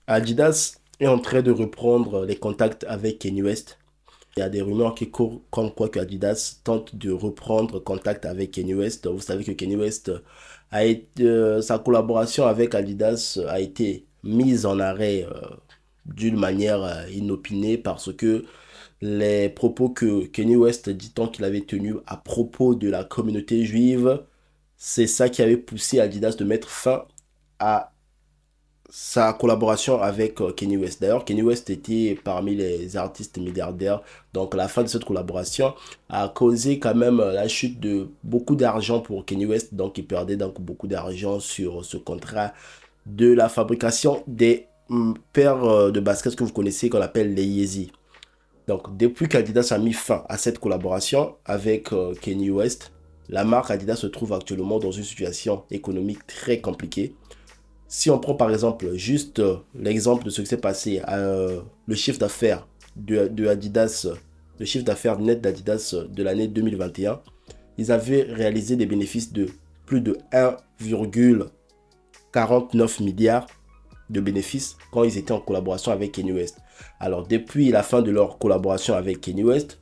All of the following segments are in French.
Adidas est en train de reprendre les contacts avec Kanye West. Il y a des rumeurs qui courent comme quoi que Adidas tente de reprendre contact avec Kanye West. Vous savez que Kanye West a été, sa collaboration avec Adidas a été mise en arrêt d'une manière inopinée parce que les propos que Kanye West dit tant qu'il avait tenus à propos de la communauté juive, c'est ça qui avait poussé Adidas de mettre fin à sa collaboration avec Kanye West. D'ailleurs, Kanye West était parmi les artistes milliardaires. Donc, la fin de cette collaboration a causé quand même la chute de beaucoup d'argent pour Kanye West. Donc, il perdait donc beaucoup d'argent sur ce contrat de la fabrication des paires de baskets que vous connaissez qu'on appelle les Yeezy. Donc, depuis qu'Adidas a mis fin à cette collaboration avec Kanye West, la marque Adidas se trouve actuellement dans une situation économique très compliquée. Si on prend par exemple juste l'exemple de ce qui s'est passé, le chiffre d'affaires de Adidas, le chiffre d'affaires net d'Adidas de l'année 2021, ils avaient réalisé des bénéfices de plus de 1,49 milliard de bénéfices quand ils étaient en collaboration avec Kanye West. Alors depuis la fin de leur collaboration avec Kanye West,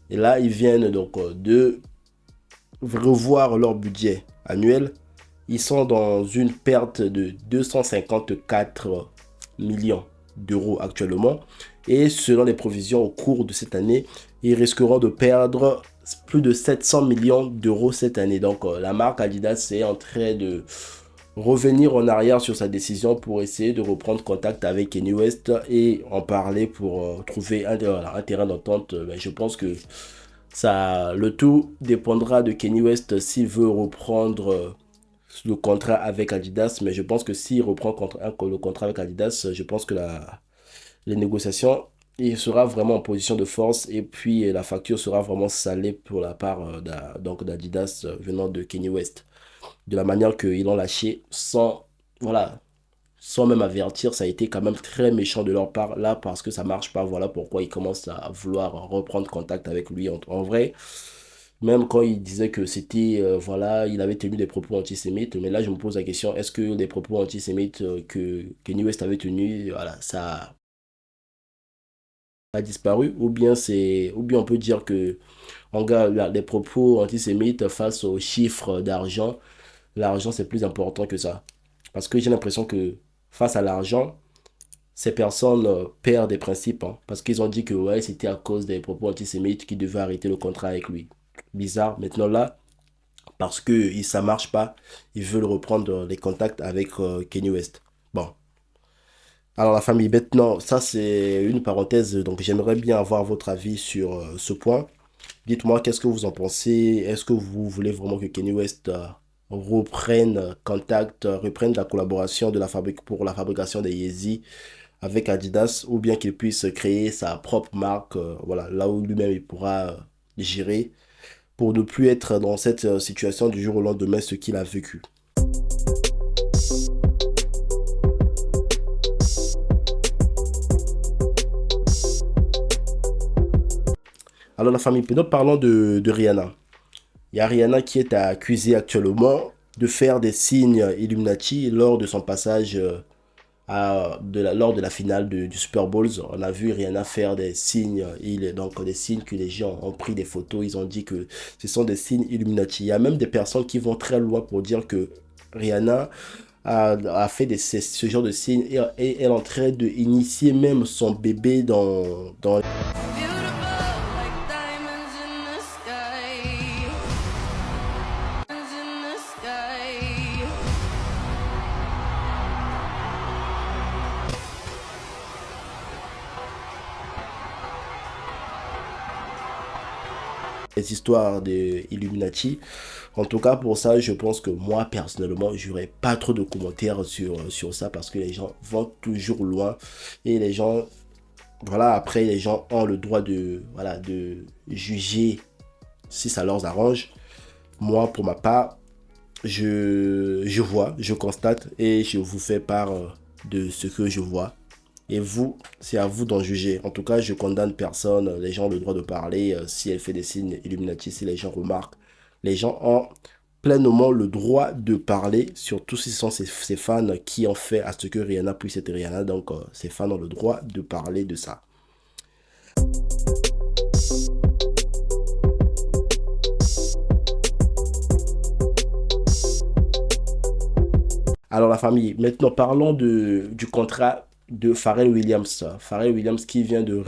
et là ils viennent donc de revoir leur budget annuel. Ils sont dans une perte de 254 millions d'euros actuellement. Et selon les provisions au cours de cette année, ils risqueront de perdre plus de 700 millions d'euros cette année. Donc la marque Adidas est en train de revenir en arrière sur sa décision pour essayer de reprendre contact avec Kanye West et en parler pour trouver un terrain d'entente. Je pense que ça, le tout dépendra de Kanye West s'il veut reprendre le contrat avec Adidas, mais je pense que s'il reprend le contrat avec Adidas, je pense que les négociations, il sera vraiment en position de force et puis la facture sera vraiment salée pour la part donc d'Adidas venant de Kanye West. De la manière qu'ils l'ont lâché sans, voilà, sans même avertir, ça a été quand même très méchant de leur part là parce que ça marche pas. Voilà pourquoi ils commencent à vouloir reprendre contact avec lui. En vrai, même quand il disait que c'était, voilà, il avait tenu des propos antisémites, mais là je me pose la question, est-ce que les propos antisémites que Kanye West avait tenus, voilà, ça a disparu, ou bien on peut dire que, en gars, les propos antisémites face aux chiffres d'argent, l'argent c'est plus important que ça. Parce que j'ai l'impression que face à l'argent, ces personnes perdent des principes, hein, parce qu'ils ont dit que ouais, c'était à cause des propos antisémites qu'ils devaient arrêter le contrat avec lui. Bizarre. Maintenant là, parce que ça marche pas, ils veulent reprendre les contacts avec Kanye West. Bon. Alors la famille, maintenant, ça c'est une parenthèse, donc j'aimerais bien avoir votre avis sur ce point. Dites-moi qu'est-ce que vous en pensez. Est-ce que vous voulez vraiment que Kanye West reprenne contact, reprenne la collaboration de la fabrique pour la fabrication des Yeezy avec Adidas, ou bien qu'il puisse créer sa propre marque, voilà, là où lui-même il pourra gérer pour ne plus être dans cette situation du jour au lendemain, ce qu'il a vécu. Alors la famille, maintenant parlons de Rihanna. Il y a Rihanna qui est accusée actuellement de faire des signes Illuminati lors de son passage lors de la finale du Super Bowl. On a vu Rihanna faire des signes, donc des signes que les gens ont pris des photos, ils ont dit que ce sont des signes Illuminati. Il y a même des personnes qui vont très loin pour dire que Rihanna a fait ce genre de signes et elle est en train de initier même son bébé dans les histoires des Illuminati. En tout cas, pour ça, je pense que moi, personnellement, j'aurais pas trop de commentaires sur ça parce que les gens vont toujours loin et les gens, voilà, après, les gens ont le droit voilà, de juger si ça leur arrange. Moi, pour ma part, je vois, je constate et je vous fais part de ce que je vois. Et vous, c'est à vous d'en juger. En tout cas, je condamne personne. Les gens ont le droit de parler. Si elle fait des signes Illuminati, si les gens remarquent, les gens ont pleinement le droit de parler, surtout si ce sont ses fans qui ont fait à ce que Rihanna puisse être Rihanna. Donc, ses fans ont le droit de parler de ça. Alors la famille, maintenant parlons du contrat de Pharrell Williams. Pharrell Williams qui vient de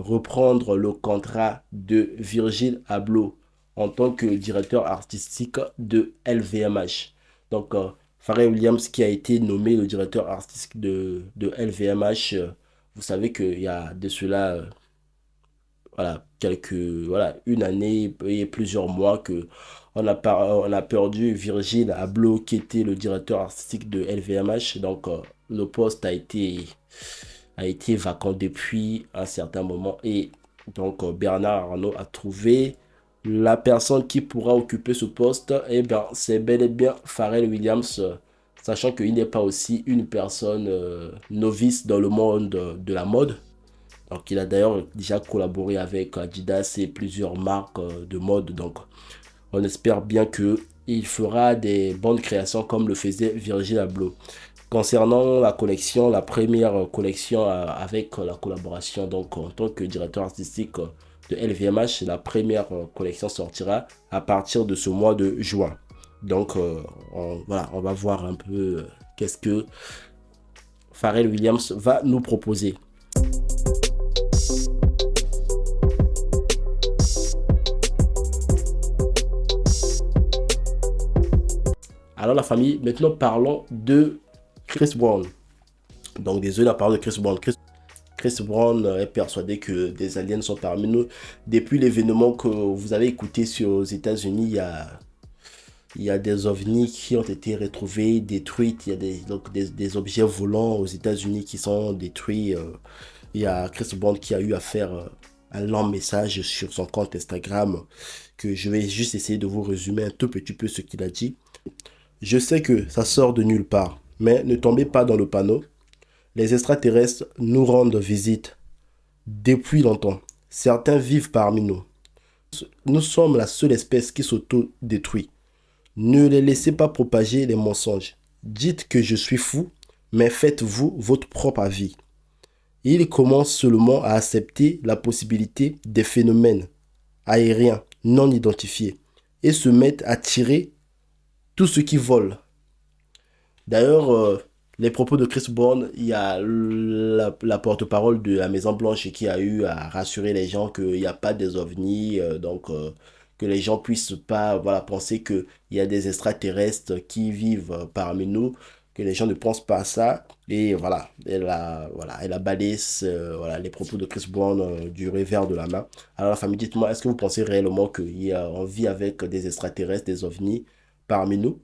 reprendre le contrat de Virgil Abloh en tant que directeur artistique de LVMH. Donc Pharrell Williams qui a été nommé le directeur artistique de LVMH. Vous savez qu'il y a de cela voilà, voilà, une année et plusieurs mois que on a perdu Virgil Abloh qui était le directeur artistique de LVMH. Donc, le poste a été vacant depuis un certain moment. Et donc, Bernard Arnault a trouvé la personne qui pourra occuper ce poste. Et bien, c'est bel et bien Pharrell Williams, sachant qu'il n'est pas aussi une personne novice dans le monde de la mode. Donc, il a d'ailleurs déjà collaboré avec Adidas et plusieurs marques de mode. Donc, on espère bien que il fera des bonnes créations comme le faisait Virgil Abloh. Concernant la collection, la première collection avec la collaboration, donc en tant que directeur artistique de LVMH, la première collection sortira à partir de ce mois de juin. Donc, voilà, on va voir un peu qu'est-ce que Pharrell Williams va nous proposer. Alors la famille, maintenant parlons de Chris Brown. Donc désolé la parole de Chris Brown. Chris Brown est persuadé que des aliens sont parmi nous. Depuis l'événement que vous avez écouté aux États-Unis, il y a des ovnis qui ont été retrouvés, détruits. Il y a des objets volants aux États-Unis qui sont détruits. Il y a Chris Brown qui a eu à faire un long message sur son compte Instagram que je vais juste essayer de vous résumer un tout petit peu ce qu'il a dit. Je sais que ça sort de nulle part, mais ne tombez pas dans le panneau. Les extraterrestres nous rendent visite depuis longtemps. Certains vivent parmi nous. Nous sommes la seule espèce qui s'auto-détruit. Ne les laissez pas propager les mensonges. Dites que je suis fou, mais faites-vous votre propre avis. Ils commencent seulement à accepter la possibilité des phénomènes aériens non identifiés et se mettent à tirer tout ce qui vole. D'ailleurs, les propos de Chris Brown, il y a la porte-parole de la Maison Blanche qui a eu à rassurer les gens qu'il n'y a pas des ovnis, que les gens puissent pas voilà, penser qu'il y a des extraterrestres qui vivent parmi nous, que les gens ne pensent pas à ça. Et voilà, elle a balayé voilà, les propos de Chris Brown du revers de la main. Alors la famille, dites-moi, est-ce que vous pensez réellement qu'on vit avec des extraterrestres, des ovnis parmi nous?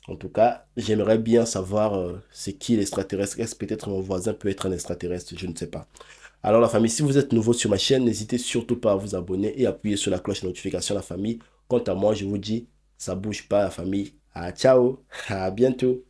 En tout cas, j'aimerais bien savoir c'est qui l'extraterrestre. Est-ce peut-être mon voisin peut être un extraterrestre? Je ne sais pas. Alors la famille, si vous êtes nouveau sur ma chaîne, n'hésitez surtout pas à vous abonner et appuyer sur la cloche de notification, la famille. Quant à moi, je vous dis, ça bouge pas la famille. Ah, ciao, à bientôt.